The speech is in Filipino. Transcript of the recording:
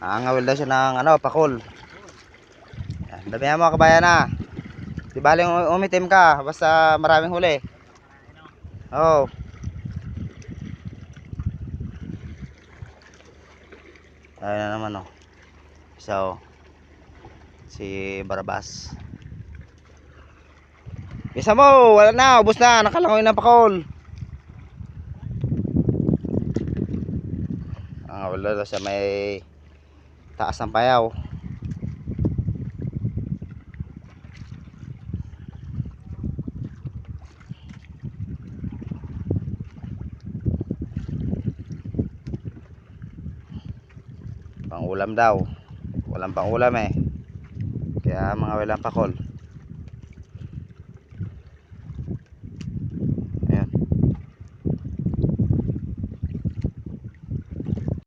Angawil daw siya ng ano, pakol. Yan, damihan mo kabayan na. Di baling umitim ka, basta maraming huli. Oo. Ayun na naman oh. So, si Barabas. Bisa mo, wala na, ubos na, nakalangoy ng pakol. Wala daw siya may taas ng payaw. Pang ulam daw. Walang pang ulam eh. Kaya mga walang pakol.